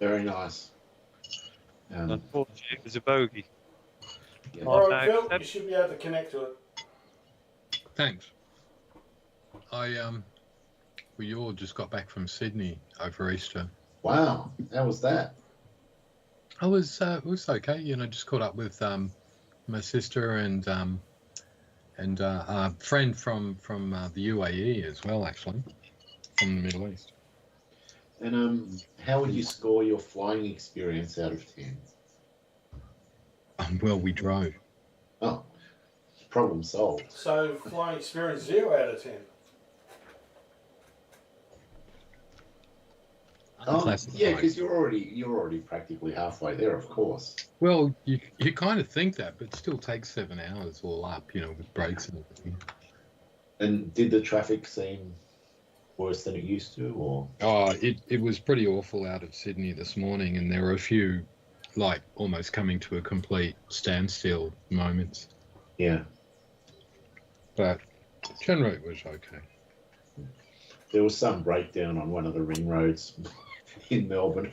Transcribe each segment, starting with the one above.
Very nice. Unfortunately, it was a bogey. Yeah. All right, Phil, you should be able to connect to it. Thanks. We all just got back from Sydney over Easter. Wow, how was that? It was okay. You know, just caught up with my sister and a friend from the UAE as well, actually, from the Middle East. And how would you score your flying experience out of 10? Well, we drove. Oh, problem solved. So flying experience 0 out of 10. Yeah, because you're already practically halfway there, of course. Well, you kind of think that, but it still takes 7 hours all up, you know, with breaks and everything. And did the traffic seem worse than it used to, or? Oh, it was pretty awful out of Sydney this morning, and there were a few, like, almost coming to a complete standstill moments. Yeah. But generally it was okay. There was some breakdown on one of the ring roads in Melbourne.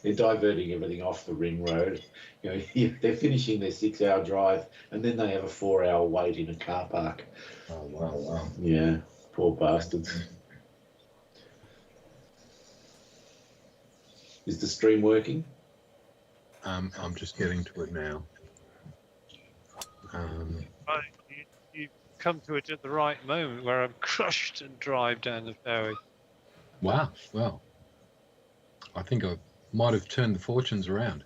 They're diverting everything off the ring road. You know, they're finishing their 6-hour drive, and then they have a 4-hour wait in a car park. Oh, wow. Yeah, poor bastards. Is the stream working? I'm just getting to it now. You come to it at the right moment where I'm crushed and drive down the ferry. Wow. Well, I think I might have turned the fortunes around.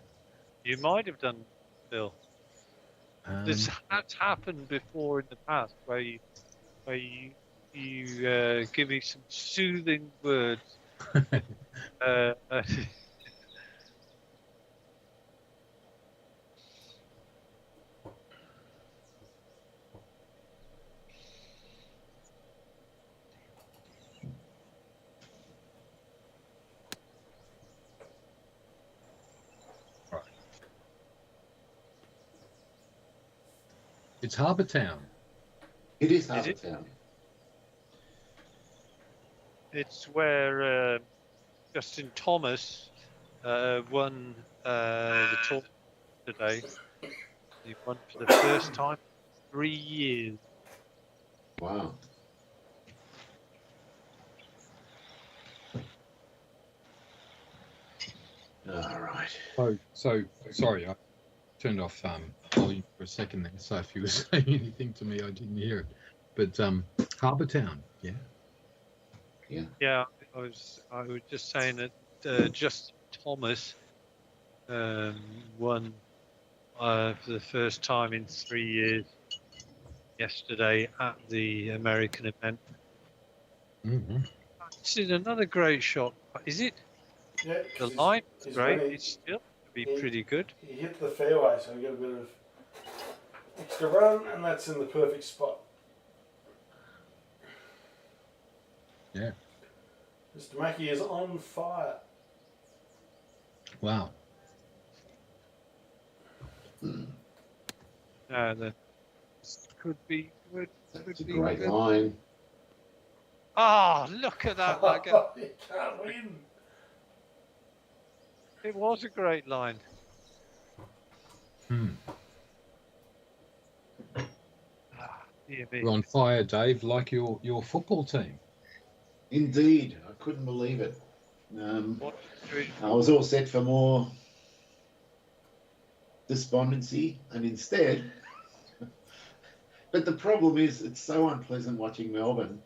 You might have done, Bill. This has happened before in the past, where you give me some soothing words. It's Harbour Town. It is Harbour Town. It's where Justin Thomas won the tour today. He won for the first time in 3 years. Wow. All right. So sorry, I turned off volume for a second there. So if you were saying anything to me, I didn't hear it. But Harbour Town, yeah. Yeah, I was just saying that Justin Thomas won for the first time in 3 years yesterday at the American event. Mm-hmm. This is another great shot. Is it? Yeah. The line is great. It's still be pretty good. He hit the fairway, so we got a bit of extra run, and that's in the perfect spot. Yeah. Mr. Mackey is on fire. Wow. That could be good. That's a great line. Ah, look at that. You can't win. It was a great line. You're on fire, Dave, like your football team. Indeed. I couldn't believe it. I was all set for more despondency, and instead... But the problem is, it's so unpleasant watching Melbourne.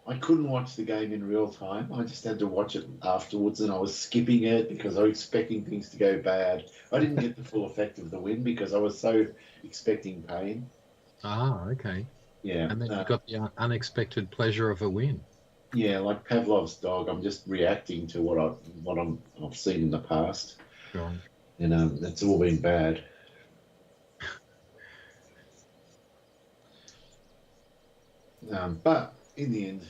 I couldn't watch the game in real time. I just had to watch it afterwards, and I was skipping it because I was expecting things to go bad. I didn't get the full effect of the win because I was so expecting pain. Ah, okay. Yeah. And then you got the unexpected pleasure of a win. Yeah, like Pavlov's dog. I'm just reacting to what I've seen in the past. Right. And it's all been bad. But in the end,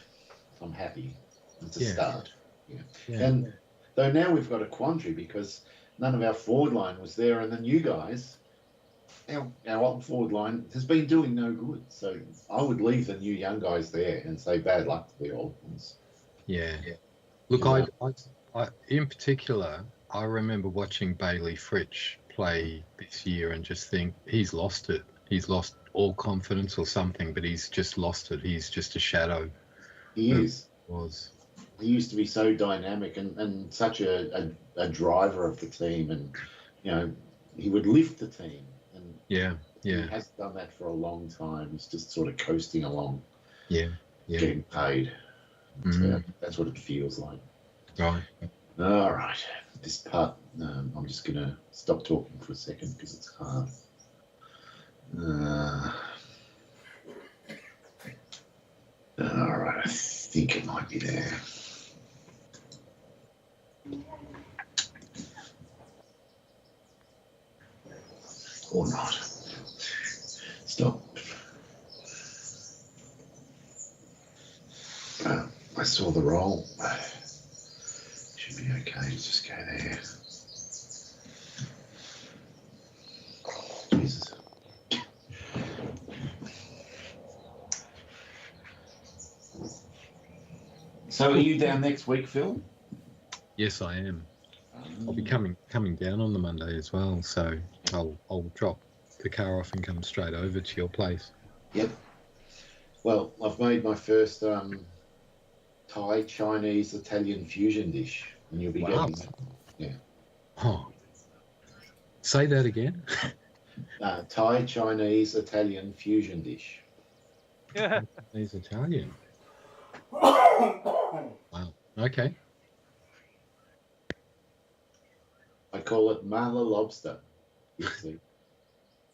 I'm happy. It's a start. Yeah. And though now we've got a quandary because none of our forward line was there, and the new guys, our old forward line has been doing no good. So I would leave the new young guys there and say bad luck to the old ones. Yeah. Look, I in particular, I remember watching Bailey Fritsch play this year and just think he's lost it. He's lost all confidence or something, but he's just lost it. He's just a shadow. He is. Was. He used to be so dynamic and such a driver of the team, and you know, he would lift the team. And Yeah. he hasn't done that for a long time. He's just sort of coasting along, Yeah. getting paid. Mm. That's what it feels like. Right. All right, this part, I'm just going to stop talking for a second because it's hard. All right, I think it might be there. Or not. Stop. I saw the roll. Should be okay. Let's just go there. Jesus. So are you down next week, Phil? Yes, I am. I'll be coming down on the Monday as well, so I'll drop the car off and come straight over to your place. Yep. Well, I've made my first Thai, Chinese, Italian fusion dish, and you'll be getting that. Yeah. Oh. Say that again. Thai, Chinese, Italian fusion dish. Yeah. He's Italian. Wow. Okay. I call it Mala lobster. You see,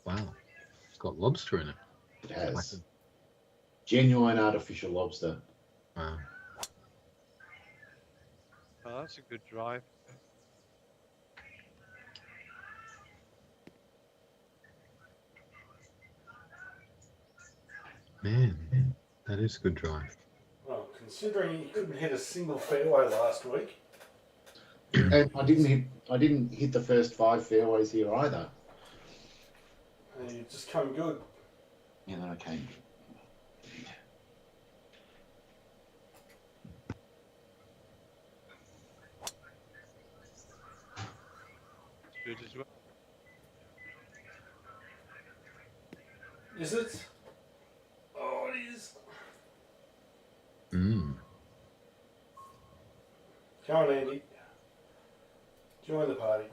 Wow. It's got lobster in it. it has genuine artificial lobster. Wow. Oh, that's a good drive. Man, that is a good drive. Well, considering you couldn't hit a single fairway last week. And I didn't hit the first 5 fairways here either. And you just come good. Yeah, then I came. Good as well. Is it? Oh, it is. Mm. Come on, Andy. Join the party.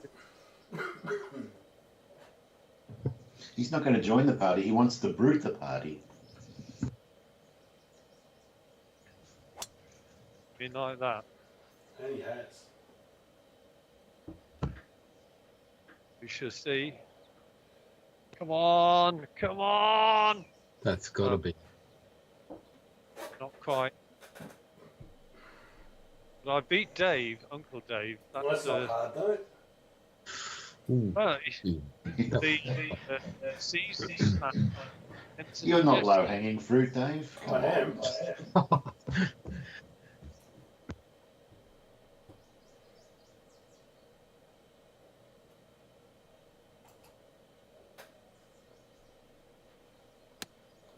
He's not going to join the party. He wants to brute the party. Been like that. And he has. We shall see. Come on, come on! That's got to be. Not quite. But I beat Dave, Uncle Dave. Well, that's not hard, though. Ooh. Well, Ooh. the season's man. You're not low-hanging fruit, Dave. Come I am.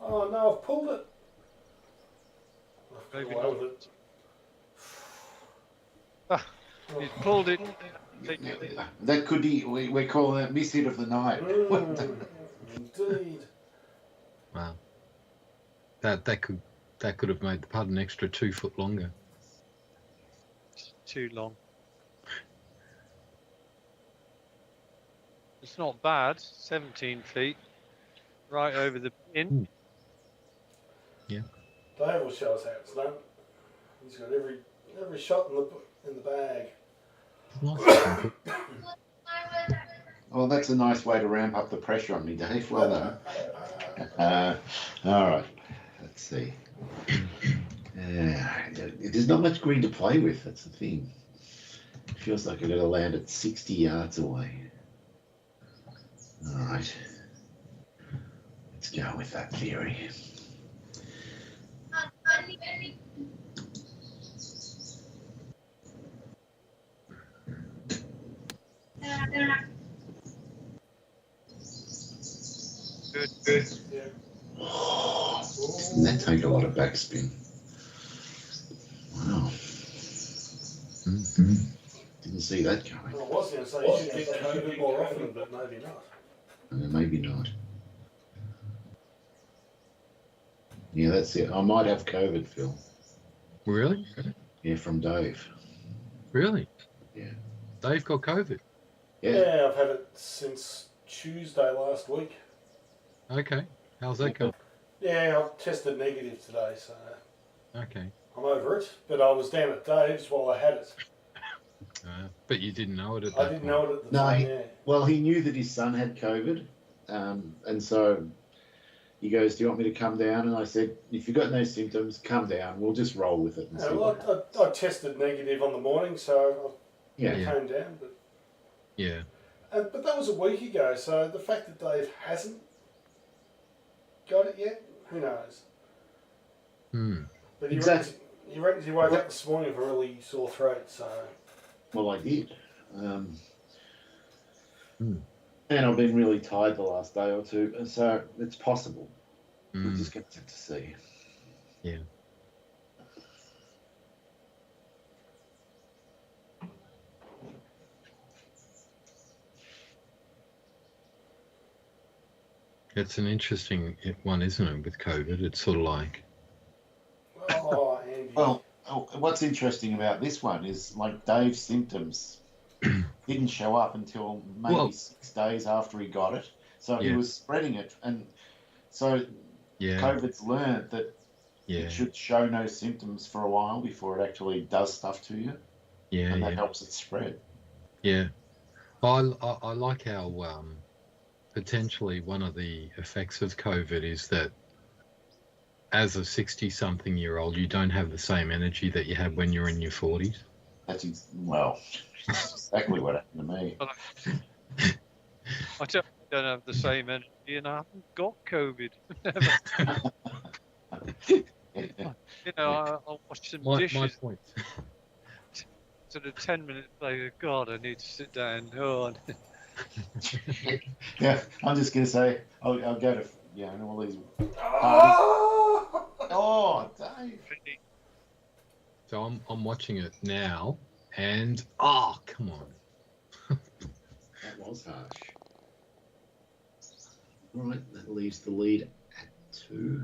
Oh no, I've pulled it. I've Maybe got away with it. He's pulled it. That could be, we're calling that miss hit of the night. Indeed. Wow. That could have made the putt an extra 2 foot longer. Too long. It's not bad. 17 feet. Right over the pin. Yeah. Dave will show us how it's done. He's got every shot in the bag. Nice. Well, that's a nice way to ramp up the pressure on me, Dave. Well done. All right. Let's see. There's not much green to play with. That's the thing. It feels like I've got to land at 60 yards away. All right. Let's go with that theory. Good. Yeah. Didn't that take a lot of backspin? Wow. Didn't see that coming. Well, I was going to say you should get COVID more often, but maybe not. Maybe not. Yeah, that's it. I might have COVID, Phil. Really? Yeah, from Dave. Really? Yeah. Dave got COVID. Yeah, I've had it since Tuesday last week. Okay. How's that going? Yeah, I tested negative today, so Okay. I'm over it. But I was down at Dave's while I had it. But you didn't know it at that I point. didn't know it at the No, time, he- yeah. Well, he knew that his son had COVID, and so he goes, "Do you want me to come down?" And I said, "If you've got no symptoms, come down. We'll just roll with it and see what happens." I tested negative on the morning, so I Yeah. came down. But Yeah. but that was a week ago, so the fact that Dave hasn't got it yet, who knows? But Exactly. He reckons he woke up this morning with a really sore throat, so... Well, I did. And I've been really tired the last day or two, and so it's possible. We're just going to have to see. Yeah. It's an interesting one, isn't it, with COVID? It's sort of like... Oh, Andy. Well, what's interesting about this one is, like, Dave's symptoms didn't show up until maybe 6 days after he got it. So he was spreading it. And so COVID's learned that it should show no symptoms for a while before it actually does stuff to you. Yeah. And that helps it spread. Yeah. I like how potentially one of the effects of COVID is that as a 60-something-year-old, you don't have the same energy that you had when you're in your 40s. That's exactly what happened to me. I don't have the same energy, and I haven't got COVID. I'll wash some dishes. My point. Sort of 10 minutes later, God, I need to sit down. Oh, Yeah, I'm just going to say, I'll go to, all these Oh, Dave. So I'm watching it now, and come on. That was harsh. All right, that leaves the lead at 2.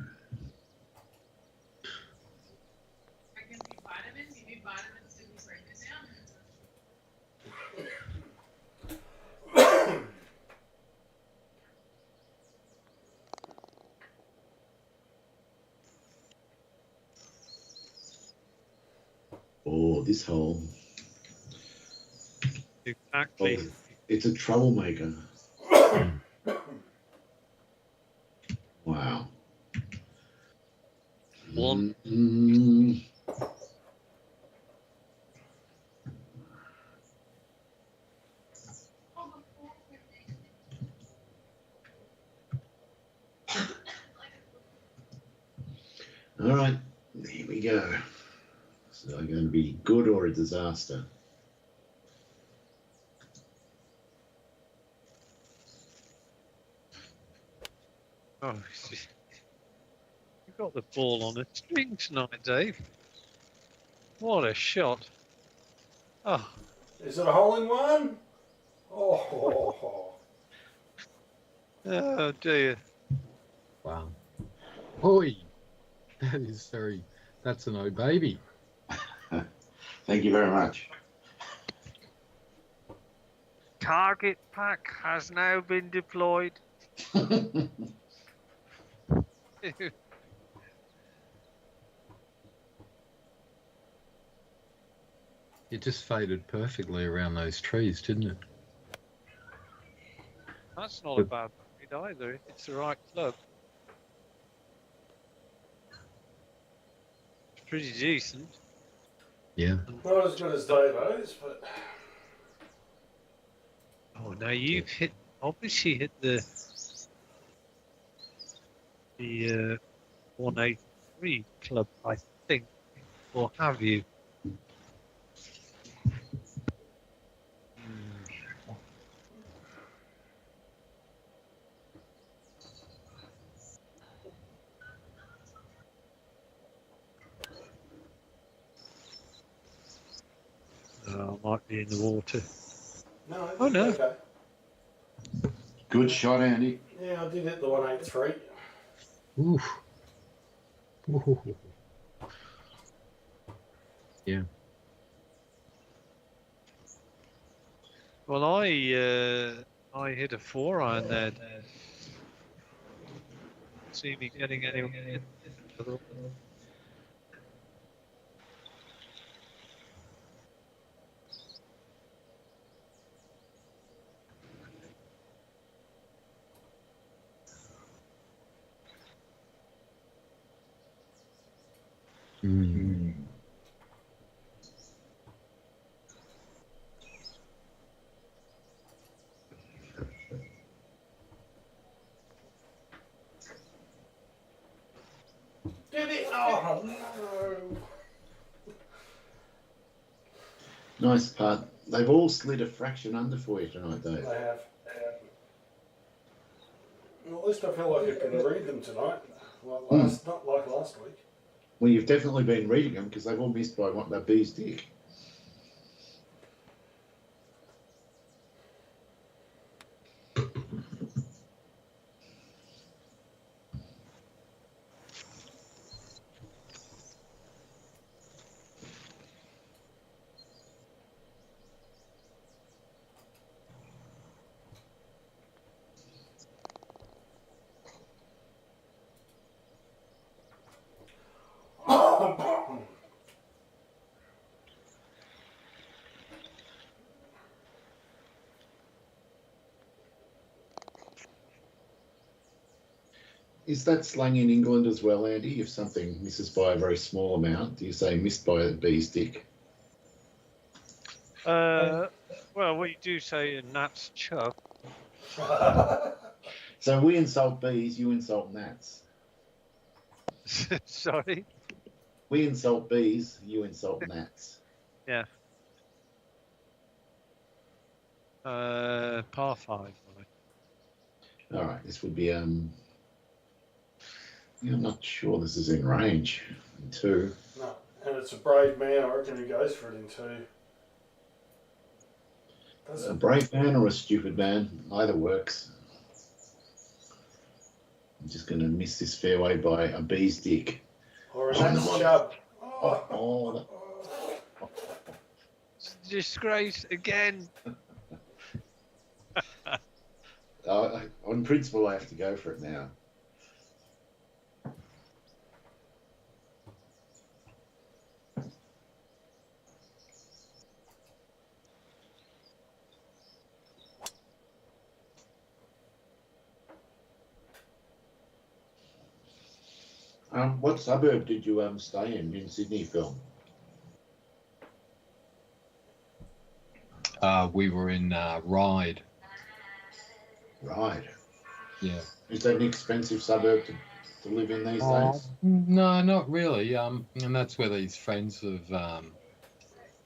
Oh, this hole. exactly. Oh, it's a troublemaker. Wow. One. All right, here we go. Is it going to be good or a disaster? Oh, you got the ball on a string tonight, Dave. What a shot. Oh, Is it a hole in one? Oh. oh dear. Wow. Oi. That's an old baby. Thank you very much. Target pack has now been deployed. It just faded perfectly around those trees, didn't it? That's not a bad read either. It's the right club. It's pretty decent. Yeah. Not as good as Davo's, but... Oh, now you've obviously hit the 183 club, I think, or have you? I might be in the water. No. Oh, no. Okay. Good shot, Andy. Yeah, I did hit the 183. Oof. Ooh. Yeah. Well, I hit a 4-iron there, Dad. See me getting anywhere. Mm. Did it? Oh, no. Nice putt. They've all slid a fraction under for you tonight, Dave. They have. Well, at least I feel like I can read them tonight. Not like last week. Well, you've definitely been reading them because they've all missed by what the bee's dick. Is that slang in England as well, Andy? If something misses by a very small amount, do you say missed by a bee's dick? Well, we do say a gnat's chuck. So we insult bees, you insult gnats. Sorry. We insult bees, you insult gnats. Yeah. Par 5. Right. All right, this would be yeah, I'm not sure this is in range. 2. No, and it's a brave man. I reckon who goes for it in 2. A brave man or a stupid man, either works. I'm just going to miss this fairway by a bee's dick. Or a nice chub. Oh, Disgrace again. on principle, I have to go for it now. What suburb did you stay in Sydney, Phil? We were in Ryde. Right. Yeah. Is that an expensive suburb to live in these days? No, not really. And that's where these friends of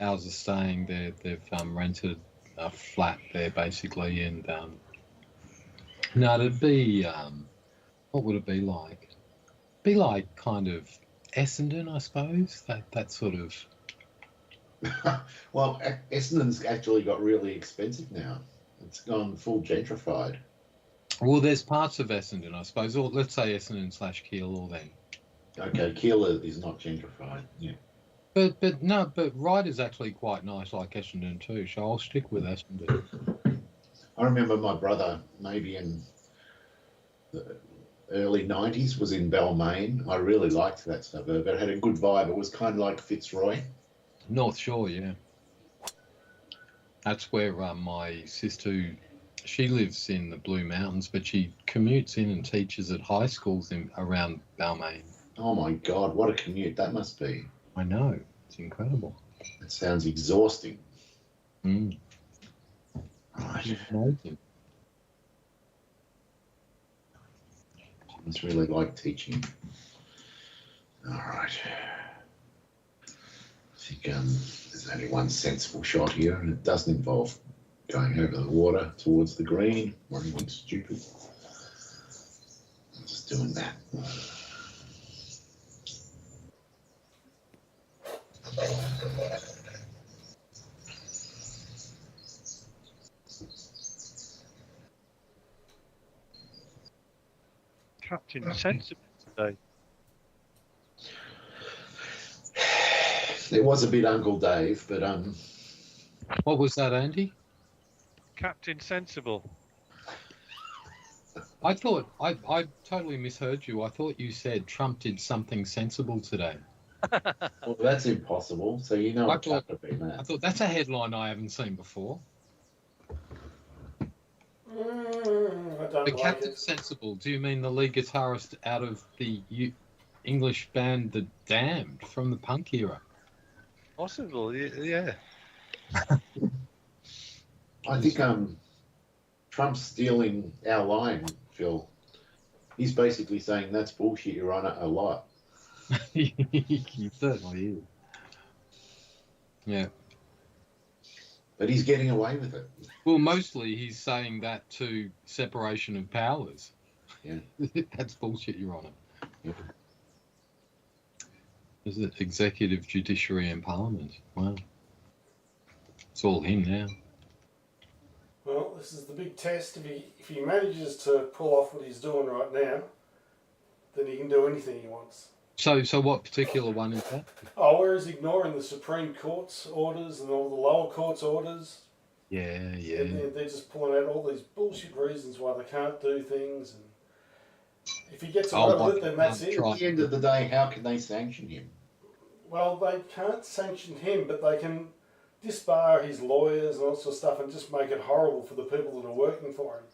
ours are staying. They've rented a flat there basically, and no, it'd be what would it be like? Be like kind of Essendon, I suppose. That sort of. Well, Essendon's actually got really expensive now. It's gone full gentrified. Well, there's parts of Essendon, I suppose, or let's say Essendon/Keilor then. Okay, Keilor is not gentrified. Yeah. But Ryde is actually quite nice, like Essendon too. So I'll stick with Essendon. I remember my brother, maybe in the early 90s, was in Balmain. I really liked that suburb. It had a good vibe. It was kind of like Fitzroy. North Shore, yeah. That's where my sister, she lives in the Blue Mountains, but she commutes in and teaches at high schools around Balmain. Oh my God, what a commute that must be. I know, it's incredible. It sounds exhausting. Mm. Right. It's amazing. I just really like teaching. All right. I think there's only one sensible shot here, and it doesn't involve going over the water towards the green or anything stupid. I'm just doing that. Captain Sensible today. It was a bit Uncle Dave, but What was that, Andy? Captain Sensible. I thought I totally misheard you. I thought you said Trump did something sensible today. well, that's impossible. So you know I it thought- can't have been I that. thought that's a headline I haven't seen before. I don't The like Captain it. Sensible. Do you mean the lead guitarist out of the English band The Damned from the punk era? Possible, yeah. I think Trump's stealing our line, Phil. He's basically saying that's bullshit, Your Honour, a lot. He certainly is. Yeah. But he's getting away with it. Well, mostly he's saying that to separation of powers. Yeah. That's bullshit, Your Honour. Yeah. Is it executive, judiciary, and parliament? Wow. It's all him now. Well, this is the big test. If he manages to pull off what he's doing right now, then he can do anything he wants. So what particular one is that? Oh, where he's ignoring the Supreme Court's orders and all the lower court's orders. Yeah. And they're just pulling out all these bullshit reasons why they can't do things. And if he gets away with it, then that's it. At the end of the day, how can they sanction him? Well, they can't sanction him, but they can disbar his lawyers and all sorts of stuff and just make it horrible for the people that are working for him.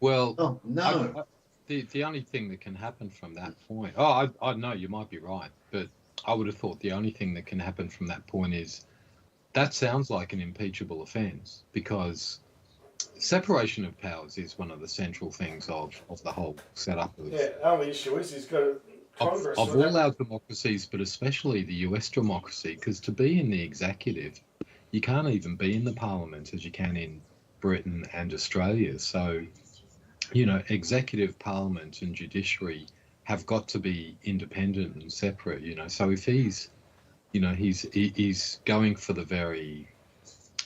Well, Oh, no. the only thing that can happen from that point. Oh, I know you might be right, but I would have thought the only thing that can happen from that point is that sounds like an impeachable offence, because separation of powers is one of the central things of the whole setup of. Yeah, the only issue is he's got a Congress. Of all our democracies, but especially the US democracy, because to be in the executive, you can't even be in the parliament as you can in Britain and Australia. So, executive, parliament, and judiciary have got to be independent and separate. So if he's going for the very,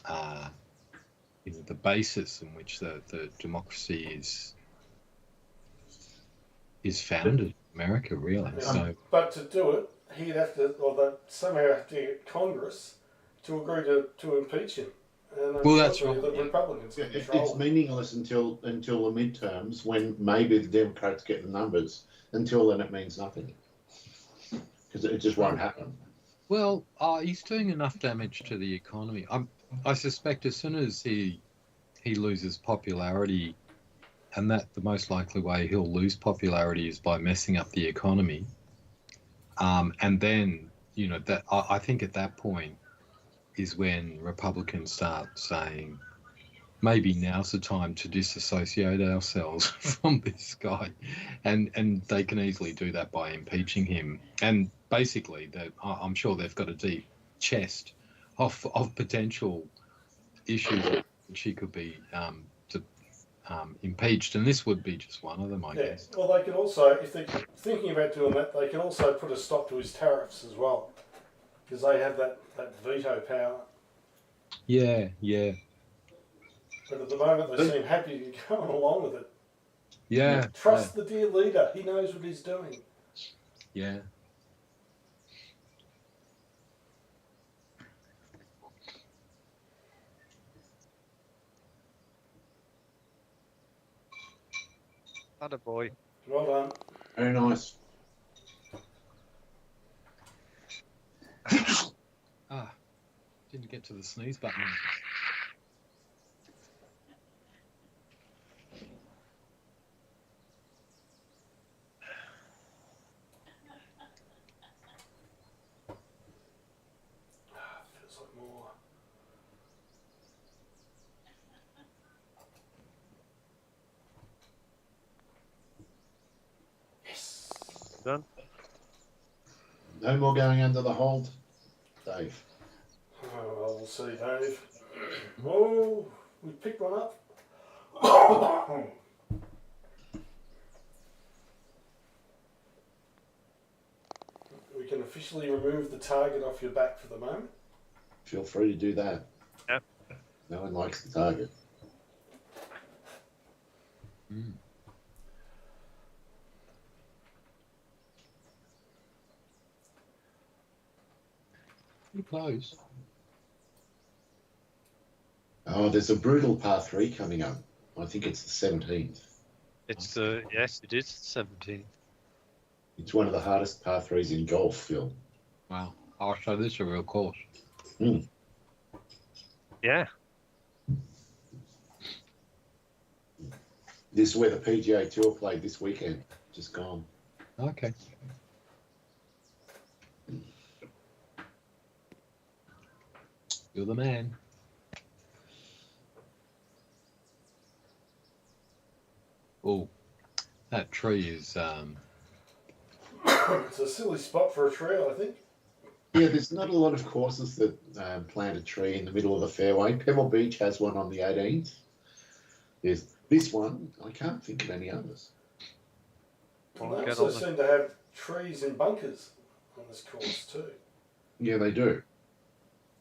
the basis in which the democracy is founded. America, really. So, but to do it, he'd have to, or they somehow have to get Congress to agree to impeach him. And well, that's right. The Republicans can It's control it. meaningless until the midterms, when maybe the Democrats get the numbers. Until then, it means nothing, because it just won't happen. Well, he's doing enough damage to the economy. I suspect as soon as he loses popularity, and that the most likely way he'll lose popularity is by messing up the economy. And then, that I think at that point is when Republicans start saying, maybe now's the time to disassociate ourselves from this guy. And they can easily do that by impeaching him. And basically, I'm sure they've got a deep chest of potential issues which he could be impeached, and this would be just one of them, I guess. Well, they can also, if they're thinking about doing that, they can also put a stop to his tariffs as well, because they have that veto power. Yeah. But at the moment, they seem happy to go along with it. Yeah. Trust the dear leader. He knows what he's doing. Yeah. Attaboy. Well done. Very nice. Didn't get to the sneeze button. Feels like more. Yes. Done. No more going under the hold, Dave. Oh, well, we'll see, Dave. Oh, we picked one up. We can officially remove the target off your back for the moment. Feel free to do that. Yep. No one likes the target. Pretty close. Oh, there's a brutal par 3 coming up. I think it's the 17th. It's yes, it is 17. It's one of the hardest par 3s in golf, Phil. Wow. Oh, so this is a real course. Yeah. This is where the PGA Tour played this weekend. Just gone. Okay. You're the man. Oh, that tree is It's a silly spot for a trail, I think. Yeah, there's not a lot of courses that plant a tree in the middle of the fairway. Pebble Beach has one on the 18th. There's this one. I can't think of any others. And Well, they get also on the- seem to have trees in bunkers on this course too. Yeah, they do.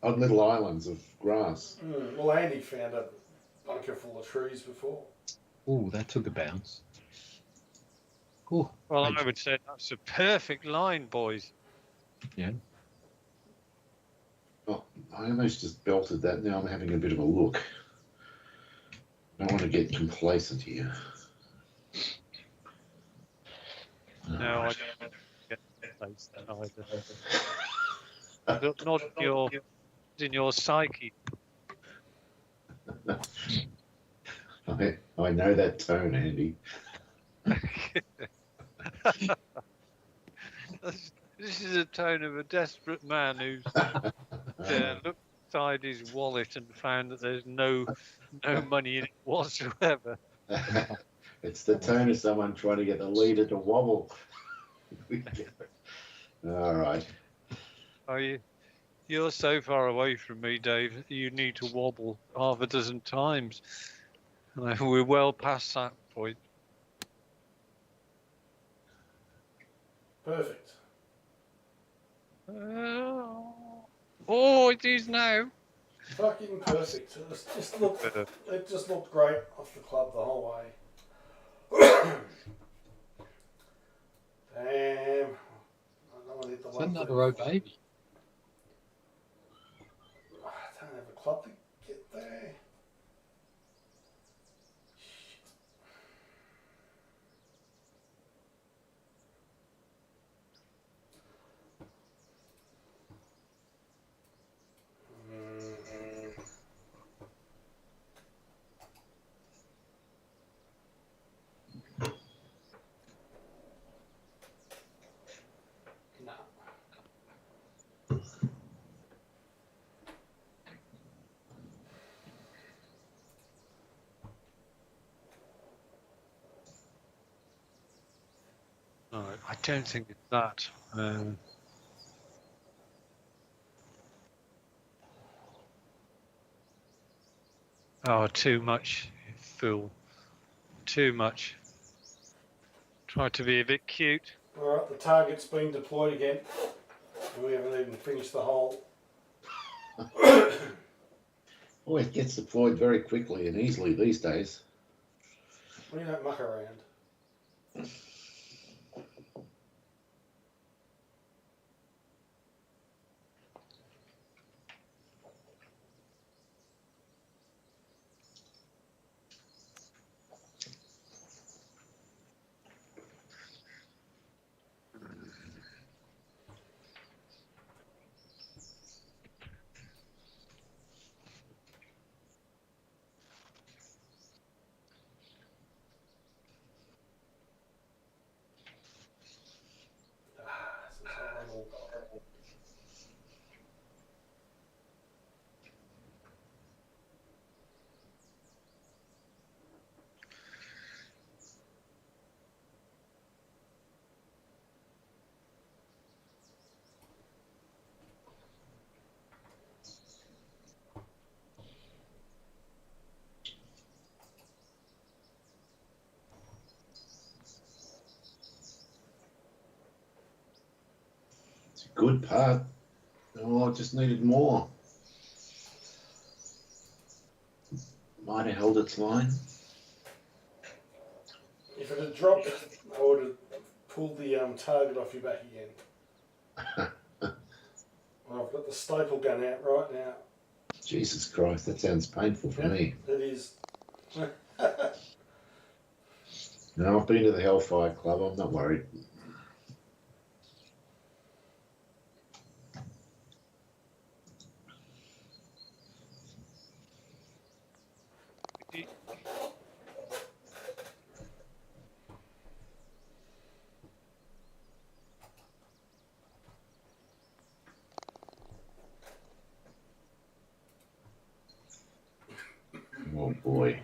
On little islands of grass. Well, Andy found a bunker full of trees before. oh, that took a bounce. Oh, Well, I would say that's a perfect line, boys. yeah. Oh, I almost just belted that. Now I'm having a bit of a look. I don't want to get complacent here. No, I Alright. don't get place then either. Not in your psyche. I know that tone, Andy. This is a tone of a desperate man who's looked inside his wallet and found that there's no money in it whatsoever. It's the tone of someone trying to get the leader to wobble. All right. You're so far away from me, Dave. You need to wobble half a dozen times. We're well past that point. Perfect. Oh, it is now. Fucking perfect. It just looked great off the club the whole way. Damn. I don't want to hit the Is one. that another row baby? I don't have a club to get there. No. No, I don't think it's that. Too much, fool. Too much. Try to be a bit cute. Alright, the target's been deployed again. We haven't even finished the hole. Oh, it gets deployed very quickly and easily these days. We don't muck around. This is horrible. It's a good part. Oh, I just needed more. Might have held its line. If it had dropped, I would have pulled the target off your back again. Well, I've got the staple gun out right now. Jesus Christ, that sounds painful for me. It is. No, I've been to the Hellfire Club. I'm not worried. Oh boy.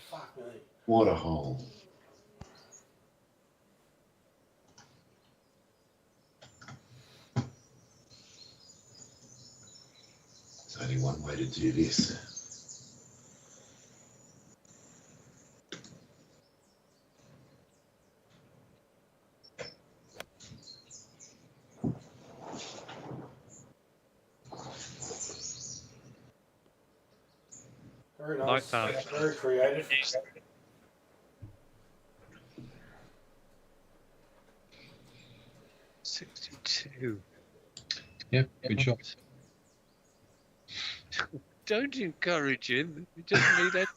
Fuck me. What a hole. There's only one way to do this. Very Like nice. that. Very creative. 62. Yep, good shot. Don't encourage him. He doesn't need it.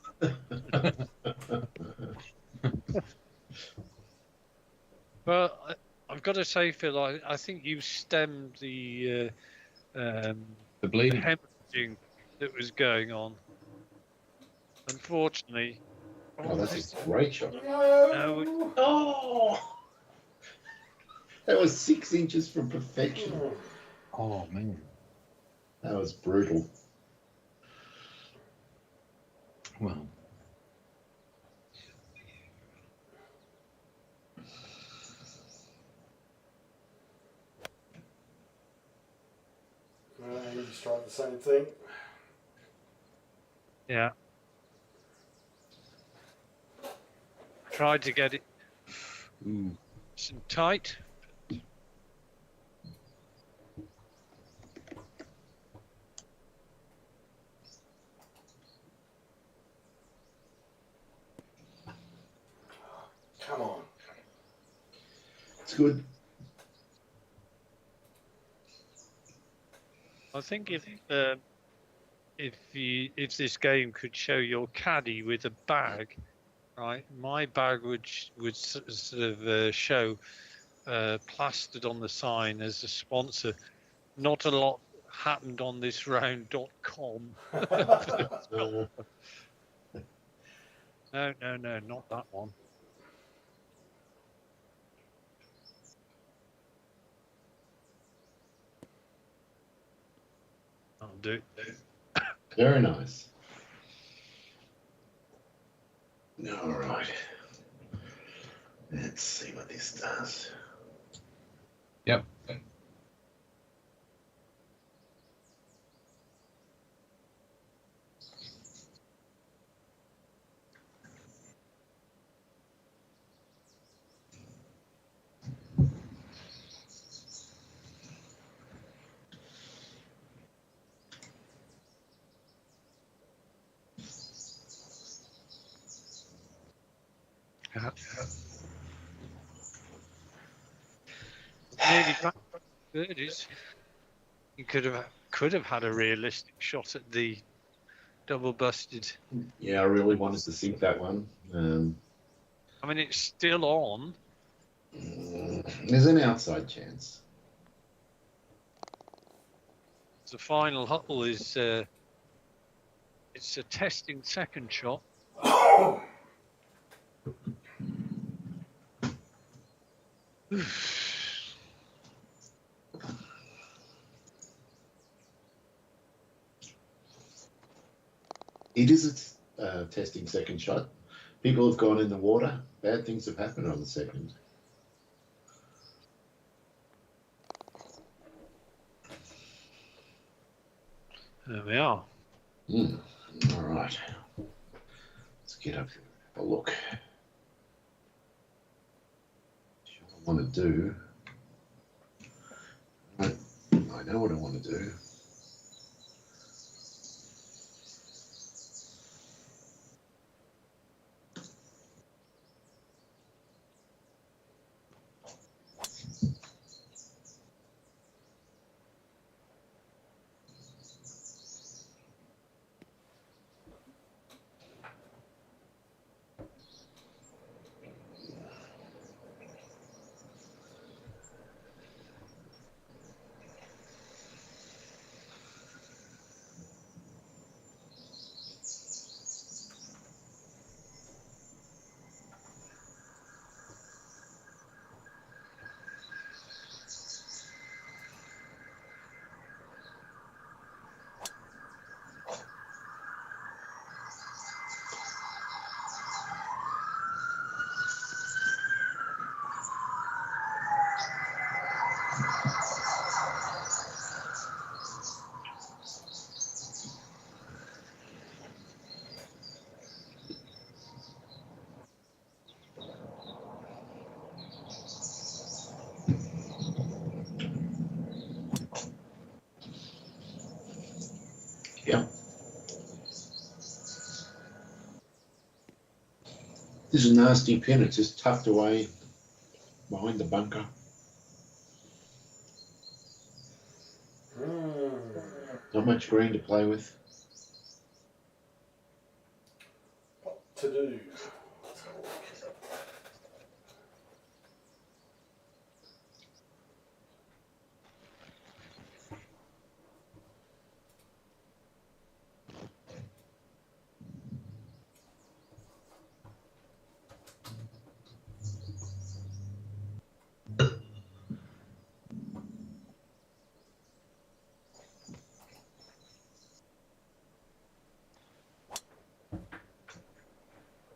Well, I've got to say, Phil, I think you stemmed the The bleeding. hemorrhaging that was going on. Unfortunately. Oh, that's a great shot. No. Oh! That was 6 inches from perfection. Oh, man. That was brutal. Well, You just tried the same thing. Yeah. Tried to get it some tight. Come on. It's good. I think if this game could show your caddy with a bag, right? My bag would sort of show plastered on the sign as a sponsor. Not a lot happened on this round.com. No, not that one. I'll do it. Very nice. All right. Let's see what this does. yep. Nearly back birdies. You could have had a realistic shot at the double busted. Yeah, I really wanted to sink that one. I mean, it's still on. There's an outside chance. The final hole is it's a testing second shot. It is a testing second shot. People have gone in the water. Bad things have happened on the second. There we are. All right. Let's get up and have a look. What I want to do. I know what I want to do. Yep. This is a nasty pin. It's just tucked away behind the bunker. Not much green to play with. What to do?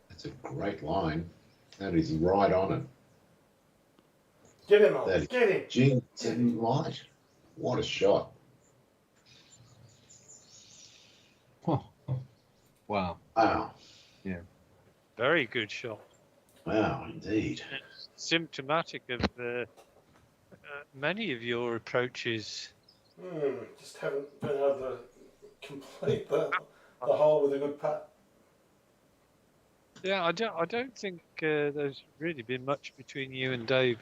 That's a great line. That is right on it. Get him on. That- Get him. Gee, it's in light. What a shot. Oh, wow. Wow. Very good shot. Wow, indeed. Symptomatic of many of your approaches. Just haven't been able to complete the hole with a good putt. Yeah, I don't think there's really been much between you and Dave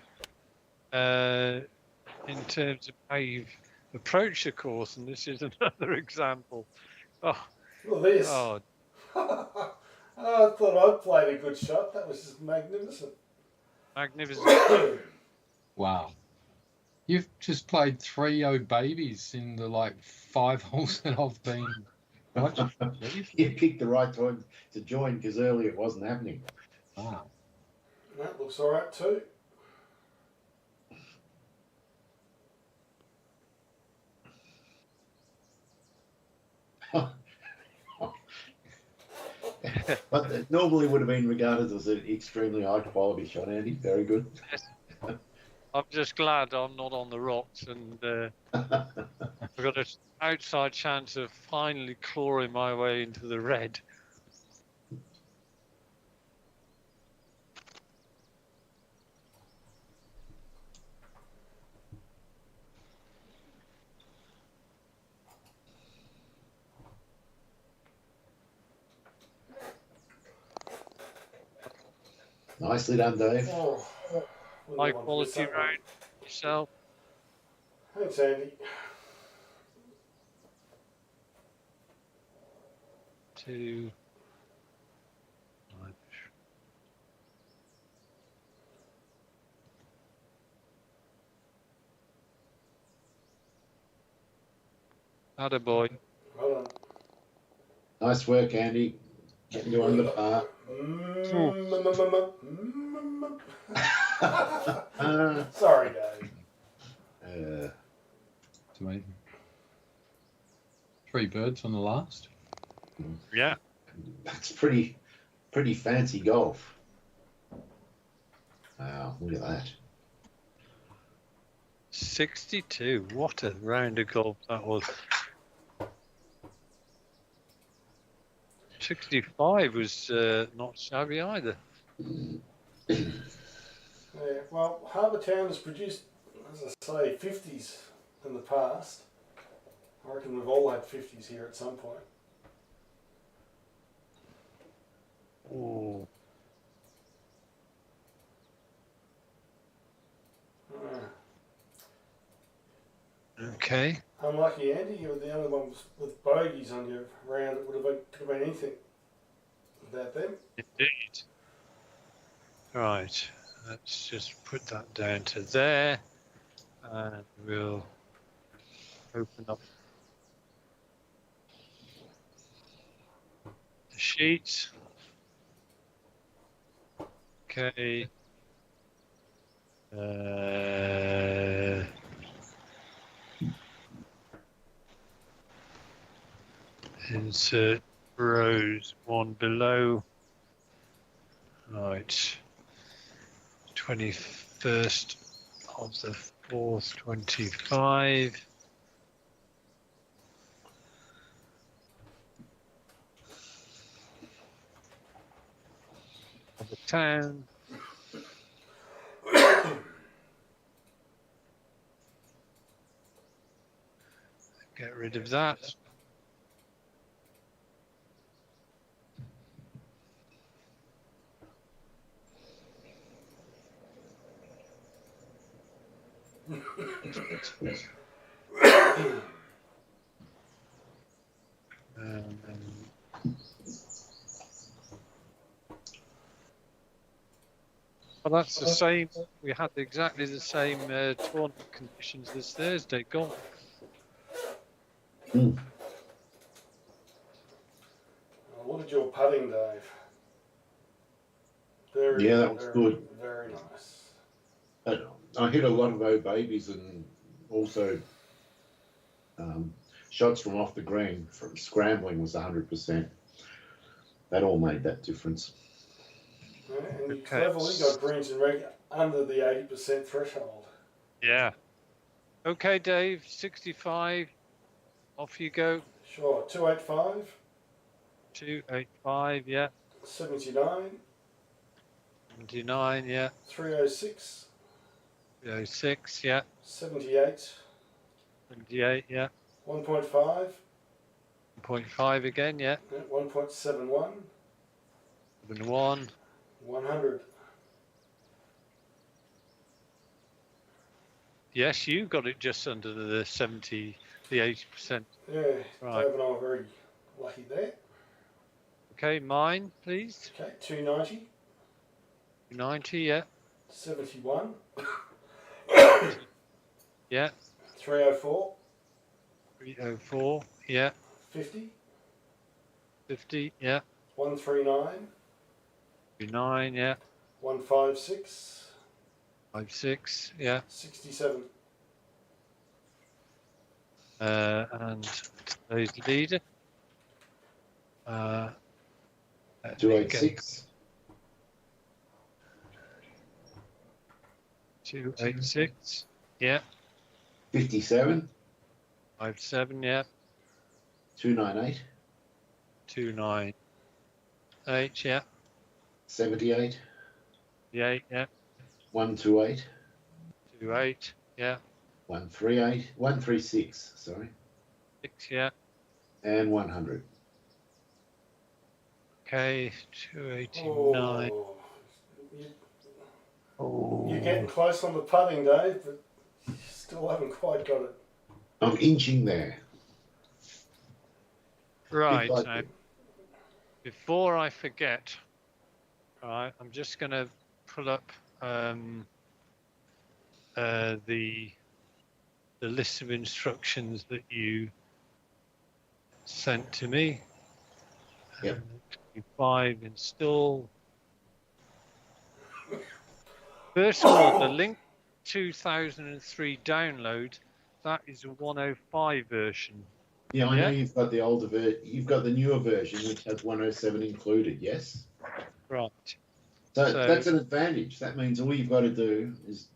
in terms of how you've approached the course, and this is another example. Oh, Well, this. oh, I thought I played a good shot. That was just magnificent. magnificent. Wow. You've just played 3 babies in the 5 holes that I've been watching. You picked the right time to join because earlier it wasn't happening. Wow. That looks all right too. But it normally would have been regarded as an extremely high quality shot, Andy. Very good. I'm just glad I'm not on the rocks, and I've got an outside chance of finally clawing my way into the red. Nicely done, Dave. Oh, High quality round yourself. Thanks, Andy. To attaboy. Well done. Nice work, Andy. Getting to under par. Sorry, Dave. It's amazing. 3 birds on the last. Yeah. That's pretty fancy golf. Wow, look at that. 62. What a round of golf that was. 65 was not shabby either. Yeah, well, Harbour Town has produced, as I say, 50s in the past. I reckon we've all had 50s here at some point. Oh. Okay. Unlucky, Andy. You were the only one with bogeys on your round. It could have been anything without them. Indeed. Right. Let's just put that down to there, and we'll open up the sheets. Okay. Insert rows one below. Right. 21st of the 4th 25. Of the town. Get rid of that. Well, that's the same. We had exactly the same tournament conditions this Thursday. Gone. Look at your putting, Dave. Very, Yeah, that was good. Very nice. I hit a lot of O babies and also shots from off the green. From scrambling was 100%. That all made that difference. Yeah, and you cleverly got greens and reg under the 80% threshold. Yeah. Okay, Dave. 65. Off you go. Sure. 285. 285. Yeah. 79. 79. Yeah. 306. 306. Yeah. 78. 78. Yeah. 1.5. 1.5 again. Yeah. 1.71. 1. 100. Yes, you got it just under the 70, the 80%. Yeah, Right. Dave and I were very lucky there. Okay, mine, please. Okay, 290. 90, yeah. 71. Yeah. 304. 304, yeah. 50. 50, yeah. 139. 39, yeah. 156. 56, yeah. 67. And today's leader. 286. 286, yeah. 57. 57, yeah. 298. 298, yeah. 78. 8, yeah. 128. 28, yeah. 138. 136. Sorry. 6, yeah. And 100. Okay, 289. You're getting close on the putting, Dave, but you still haven't quite got it. I'm inching there. Right. If I Now, could. before I forget, all right, I'm just going to pull up the list of instructions that you sent to me. Yep. 5 install. First of all, the link 2003 download, that is a 105 version. Yeah, I Yeah. know you've got the older you've got the newer version which has 107 included, yes? Right. So So- that's an advantage. That means all you've got to do is